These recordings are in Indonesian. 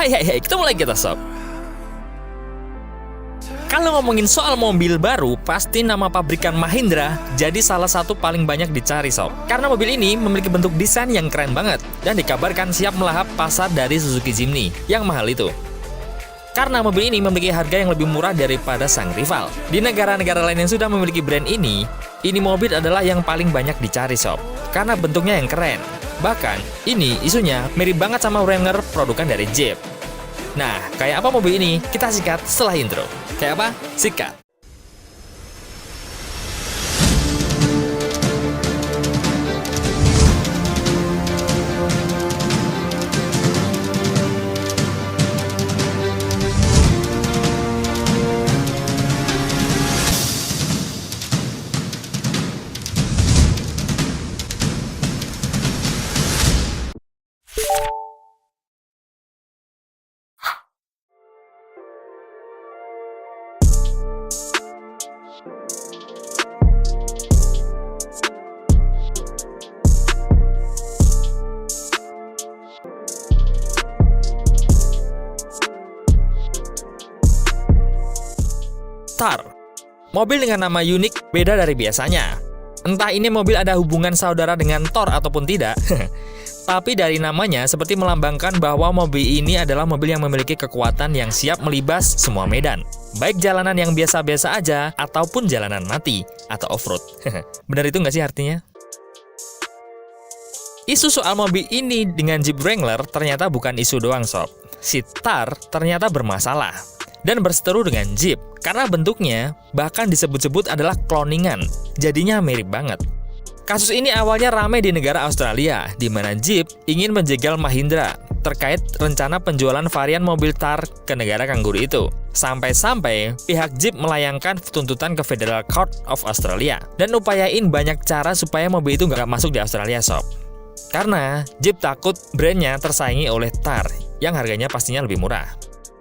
Hai, ketemu lagi kita sob. Kalau ngomongin soal mobil baru, pasti nama pabrikan Mahindra jadi salah satu paling banyak dicari sob. Karena mobil ini memiliki bentuk desain yang keren banget dan dikabarkan siap melahap pasar dari Suzuki Jimny yang mahal itu. Karena mobil ini memiliki harga yang lebih murah daripada sang rival. Di negara-negara lain yang sudah memiliki brand ini mobil adalah yang paling banyak dicari sob. Karena bentuknya yang keren. Bahkan, ini isunya mirip banget sama Wrangler produkan dari Jeep. Nah, kayak apa mobil ini? Kita sikat setelah intro. Kayak apa? Sikat! Thar, mobil dengan nama unik beda dari biasanya. Entah ini mobil ada hubungan saudara dengan Thor ataupun tidak, tapi dari namanya seperti melambangkan bahwa mobil ini adalah mobil yang memiliki kekuatan yang siap melibas semua medan. Baik jalanan yang biasa-biasa aja, ataupun jalanan mati, atau off-road. Benar itu nggak sih artinya? Isu soal mobil ini dengan Jeep Wrangler ternyata bukan isu doang sob. Si Thar ternyata bermasalah dan berseteru dengan Jeep karena bentuknya bahkan disebut-sebut adalah kloningan, jadinya mirip banget. Kasus ini awalnya ramai di negara Australia, di mana Jeep ingin menjegal Mahindra terkait rencana penjualan varian mobil Thar ke negara kanguru itu. Sampai-sampai pihak Jeep melayangkan tuntutan ke Federal Court of Australia dan upayain banyak cara supaya mobil itu nggak masuk di Australia sob. Karena Jeep takut brandnya tersaingi oleh Thar yang harganya pastinya lebih murah.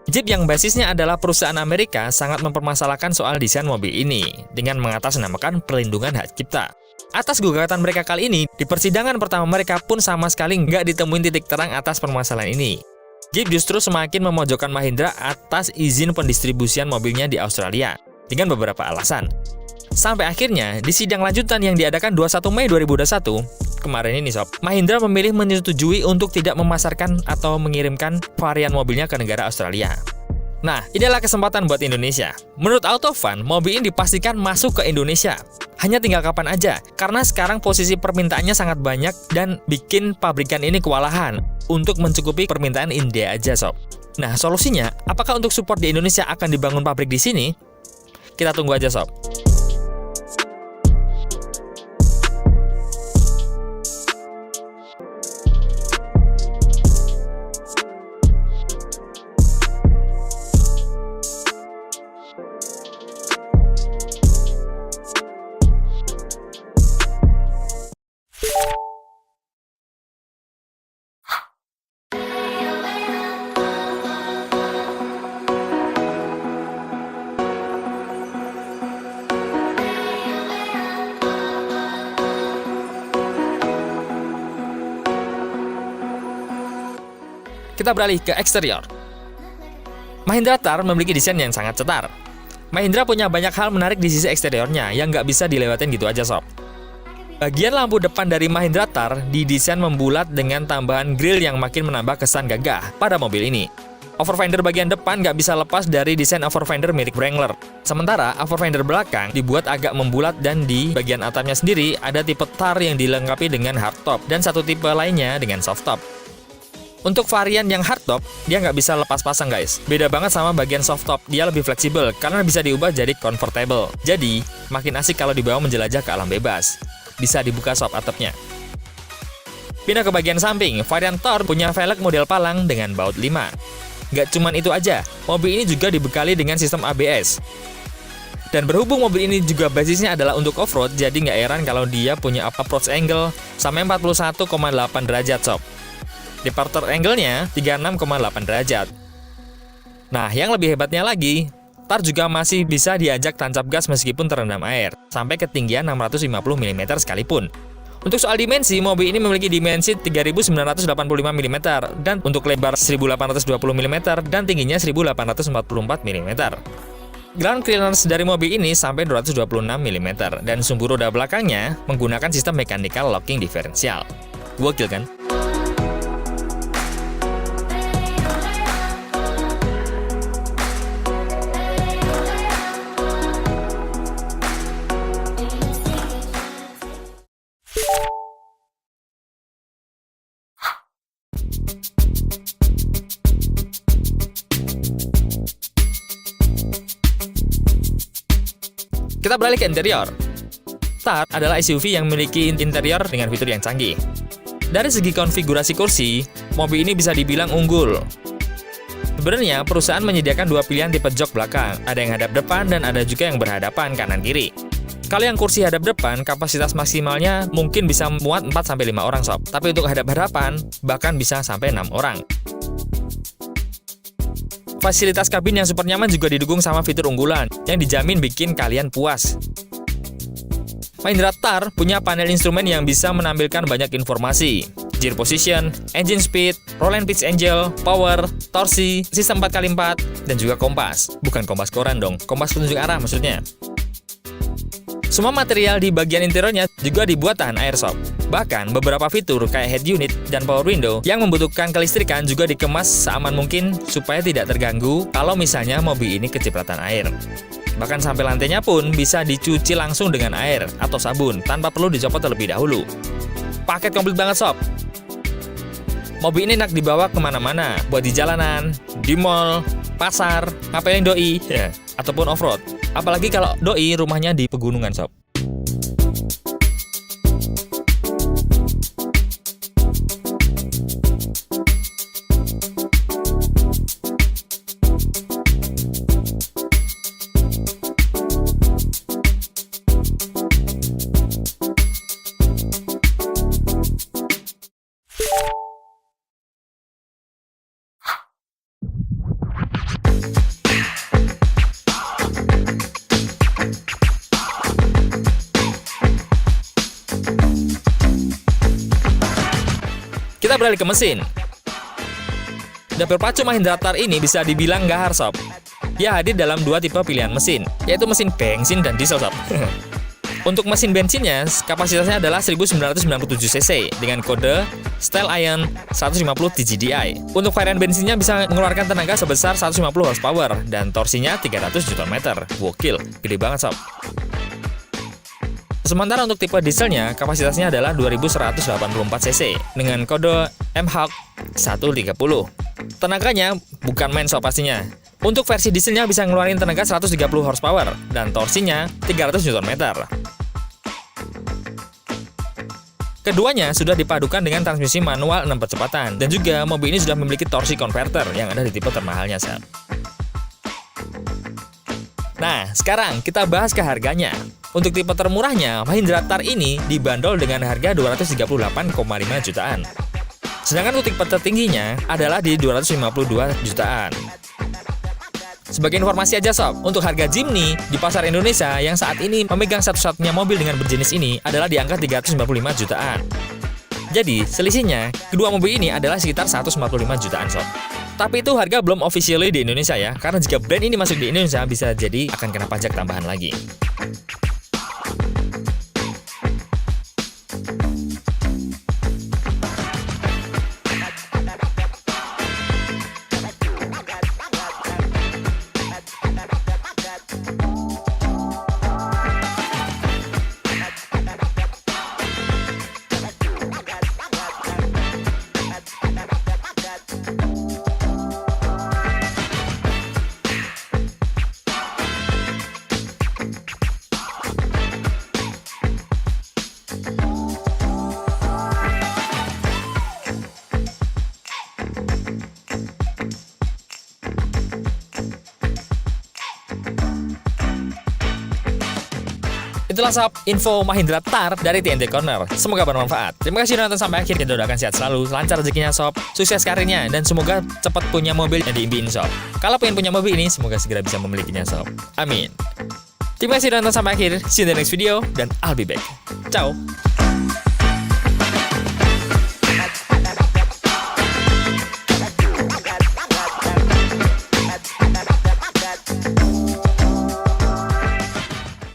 Jeep yang basisnya adalah perusahaan Amerika sangat mempermasalahkan soal desain mobil ini dengan mengatasnamakan perlindungan hak cipta. Atas gugatan mereka kali ini, di persidangan pertama mereka pun sama sekali nggak ditemuin titik terang atas permasalahan ini. Jeep justru semakin memojokkan Mahindra atas izin pendistribusian mobilnya di Australia dengan beberapa alasan. Sampai akhirnya, di sidang lanjutan yang diadakan 21 Mei 2021, kemarin ini sob, Mahindra memilih menyetujui untuk tidak memasarkan atau mengirimkan varian mobilnya ke negara Australia. Nah, inilah kesempatan buat Indonesia. Menurut Autofan, mobil ini dipastikan masuk ke Indonesia. Hanya tinggal kapan aja, karena sekarang posisi permintaannya sangat banyak dan bikin pabrikan ini kewalahan untuk mencukupi permintaan India aja sob. Nah, solusinya, apakah untuk support di Indonesia akan dibangun pabrik di sini? Kita tunggu aja sob. Kita beralih ke eksterior. Mahindra Thar memiliki desain yang sangat cetar. Mahindra punya banyak hal menarik di sisi eksteriornya yang nggak bisa dilewatin gitu aja sob. Bagian lampu depan dari Mahindra Thar didesain membulat dengan tambahan grill yang makin menambah kesan gagah pada mobil ini. Overfender bagian depan nggak bisa lepas dari desain overfender milik Wrangler. Sementara overfender belakang dibuat agak membulat dan di bagian atapnya sendiri ada tipe Thar yang dilengkapi dengan hardtop dan satu tipe lainnya dengan softtop. Untuk varian yang hardtop, dia nggak bisa lepas pasang guys. Beda banget sama bagian softtop, dia lebih fleksibel karena bisa diubah jadi convertible. Jadi, makin asik kalau dibawa menjelajah ke alam bebas. Bisa dibuka sob atapnya. Pindah ke bagian samping, varian Thar punya velg model palang dengan baut 5. Nggak cuman itu aja, mobil ini juga dibekali dengan sistem ABS. Dan berhubung mobil ini juga basisnya adalah untuk off-road, jadi nggak heran kalau dia punya approach angle sampai 41,8 derajat sob. Departure angle-nya 36,8 derajat. Nah, yang lebih hebatnya lagi, Thar juga masih bisa diajak tancap gas meskipun terendam air, sampai ketinggian 650 mm sekalipun. Untuk soal dimensi, mobil ini memiliki dimensi 3985 mm dan untuk lebar 1820 mm dan tingginya 1844 mm. Ground clearance dari mobil ini sampai 226 mm dan sumbu roda belakangnya menggunakan sistem mechanical locking diferensial. Gokil kan? Kita beralih ke interior. Thar adalah SUV yang memiliki interior dengan fitur yang canggih. Dari segi konfigurasi kursi, mobil ini bisa dibilang unggul. Sebenarnya, perusahaan menyediakan dua pilihan tipe jok belakang, ada yang hadap depan dan ada juga yang berhadapan kanan-kiri. Kalau yang kursi hadap depan, kapasitas maksimalnya mungkin bisa muat 4-5 orang sob. Tapi untuk hadap-hadapan, bahkan bisa sampai 6 orang. Fasilitas kabin yang super nyaman juga didukung sama fitur unggulan yang dijamin bikin kalian puas. Mahindra Thar punya panel instrumen yang bisa menampilkan banyak informasi. Gear position, engine speed, roll and pitch angle, power, torsi, sistem 4x4, dan juga kompas. Bukan kompas koran dong, kompas petunjuk arah maksudnya. Semua material di bagian interiornya juga dibuat tahan air sob. Bahkan beberapa fitur kayak head unit dan power window yang membutuhkan kelistrikan juga dikemas seaman mungkin supaya tidak terganggu kalau misalnya mobil ini kecipratan air. Bahkan sampai lantainya pun bisa dicuci langsung dengan air atau sabun tanpa perlu dicopot terlebih dahulu. Paket komplit banget sob. Mobil ini enak dibawa kemana-mana, buat di jalanan, di mall, pasar, ngapelin doi, ataupun off-road. Apalagi kalau doi rumahnya di pegunungan sob. Kita beralih ke mesin. Dapur pacu Mahindra Thar ini bisa dibilang gahar sob. Dia hadir dalam dua tipe pilihan mesin, yaitu mesin bensin dan diesel sob. Untuk mesin bensinnya, kapasitasnya adalah 1997 cc dengan kode Style Iron 150 TGDI. Untuk varian bensinnya bisa mengeluarkan tenaga sebesar 150 horsepower dan torsinya 300 Nm. Gokil, gede banget sob. Sementara untuk tipe dieselnya, kapasitasnya adalah 2184 cc dengan kode MHawk 130. Tenaganya bukan main sob pastinya. Untuk versi dieselnya bisa ngeluarin tenaga 130 horsepower dan torsinya 300 Nm. Keduanya sudah dipadukan dengan transmisi manual 6 percepatan dan juga mobil ini sudah memiliki torsi converter yang ada di tipe termahalnya sob. Nah, sekarang kita bahas ke harganya. Untuk tipe termurahnya, Mahindra Thar ini dibanderol dengan harga 238,5 jutaan. Sedangkan untuk tipe tertingginya adalah di 252 jutaan. Sebagai informasi aja sob, untuk harga Jimny di pasar Indonesia yang saat ini memegang satu-satunya mobil dengan berjenis ini adalah di angka 395 jutaan. Jadi, selisihnya, kedua mobil ini adalah sekitar 145 jutaan sob. Tapi itu harga belum officially di Indonesia ya, karena jika brand ini masuk di Indonesia bisa jadi akan kena pajak tambahan lagi. Itulah sob, info Mahindra Thar dari TNT Corner. Semoga bermanfaat. Terima kasih sudah nonton sampai akhir. Kita doakan sehat selalu, lancar rezekinya sob, sukses karirnya, dan semoga cepat punya mobil yang diimpiin sob. Kalau pengen punya mobil ini, semoga segera bisa memilikinya sob. Amin. Terima kasih sudah nonton sampai akhir. See you in the next video, dan I'll be back. Ciao.